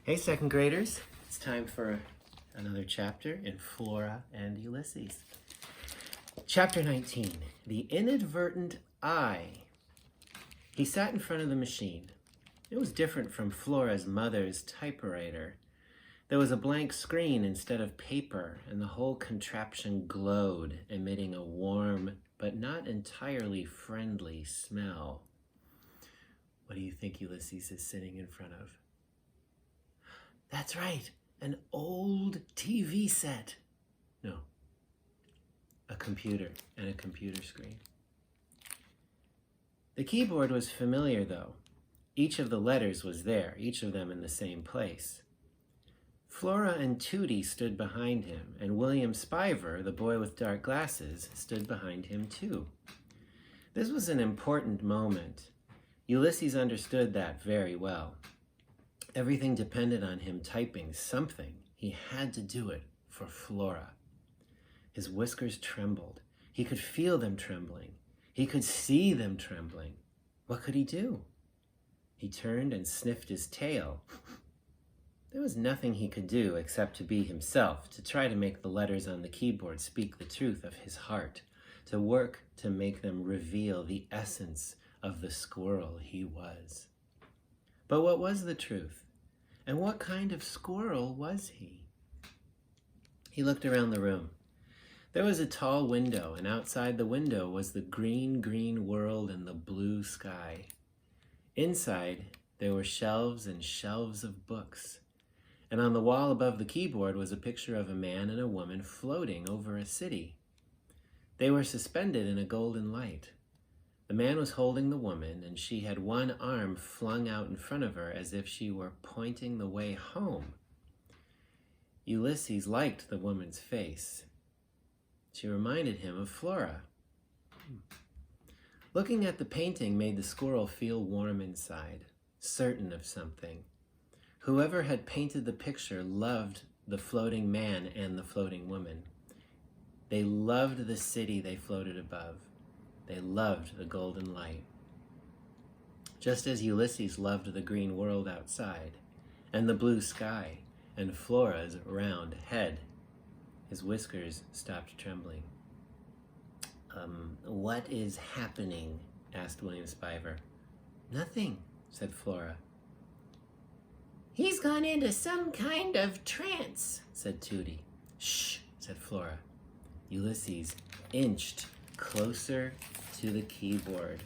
Hey, second graders. It's time for another chapter in Flora and Ulysses. Chapter 19, The Inadvertent Eye. He sat in front of the machine. It was different from Flora's mother's typewriter. There was a blank screen instead of paper, and the whole contraption glowed, emitting a warm but not entirely friendly smell. What do you think Ulysses is sitting in front of? That's right, an old TV set. No, a computer and a computer screen. The keyboard was familiar, though. Each of the letters was there, each of them in the same place. Flora and Tootie stood behind him, and William Spiver, the boy with dark glasses, stood behind him too. This was an important moment. Ulysses understood that very well. Everything depended on him typing something. He had to do it for Flora. His whiskers trembled. He could feel them trembling. He could see them trembling. What could he do? He turned and sniffed his tail. There was nothing he could do except to be himself, to try to make the letters on the keyboard speak the truth of his heart, to work to make them reveal the essence of the squirrel he was. But what was the truth? And what kind of squirrel was he? He looked around the room. There was a tall window, and outside the window was the green, green world and the blue sky. Inside, there were shelves and shelves of books. And on the wall above the keyboard was a picture of a man and a woman floating over a city. They were suspended in a golden light. The man was holding the woman, and she had one arm flung out in front of her as if she were pointing the way home. Ulysses liked the woman's face. She reminded him of Flora. Looking at the painting made the squirrel feel warm inside, certain of something. Whoever had painted the picture loved the floating man and the floating woman. They loved the city they floated above. They loved the golden light. Just as Ulysses loved the green world outside, and the blue sky, and Flora's round head. His whiskers stopped trembling. What is happening? Asked William Spiver. Nothing, said Flora. He's gone into some kind of trance, said Tootie. Shh, said Flora. Ulysses inched closer to the keyboard.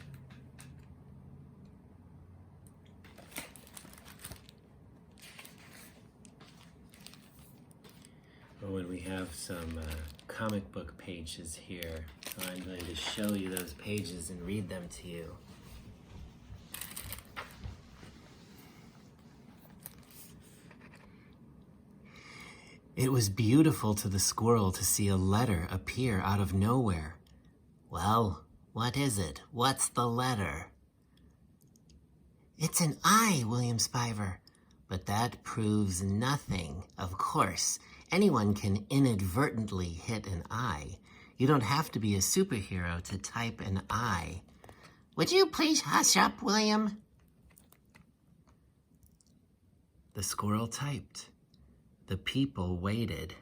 Well, when we have some comic book pages here, I'm going to show you those pages and read them to you. It was beautiful to the squirrel to see a letter appear out of nowhere. Well, what is it? What's the letter? It's an I, William Spiver. But that proves nothing. Of course, anyone can inadvertently hit an I. You don't have to be a superhero to type an I. Would you please hush up, William? The squirrel typed. The people waited.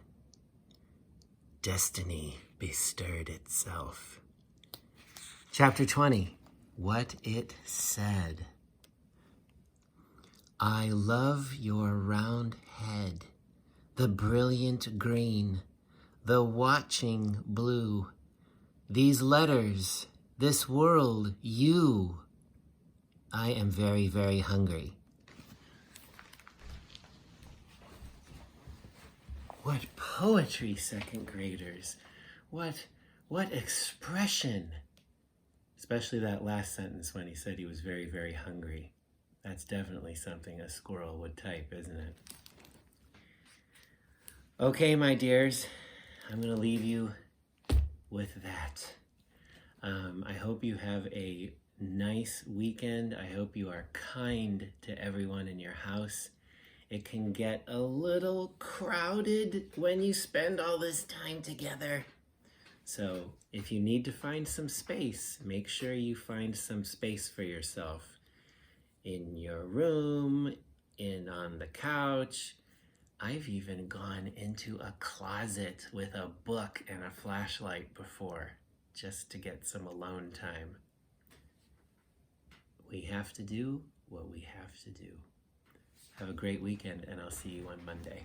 Destiny bestirred itself. Chapter 20, What It Said. I love your round head, the brilliant green, the watching blue, these letters, this world, you. I am very, very hungry. What poetry, second graders. What expression. Especially that last sentence when he said he was very, very hungry. That's definitely something a squirrel would type, isn't it? Okay, my dears, I'm going to leave you with that. I hope you have a nice weekend. I hope you are kind to everyone in your house. It can get a little crowded when you spend all this time together. So if you need to find some space, make sure you find some space for yourself in your room, on on the couch. I've even gone into a closet with a book and a flashlight before, just to get some alone time. We have to do what we have to do. Have a great weekend, and I'll see you on Monday.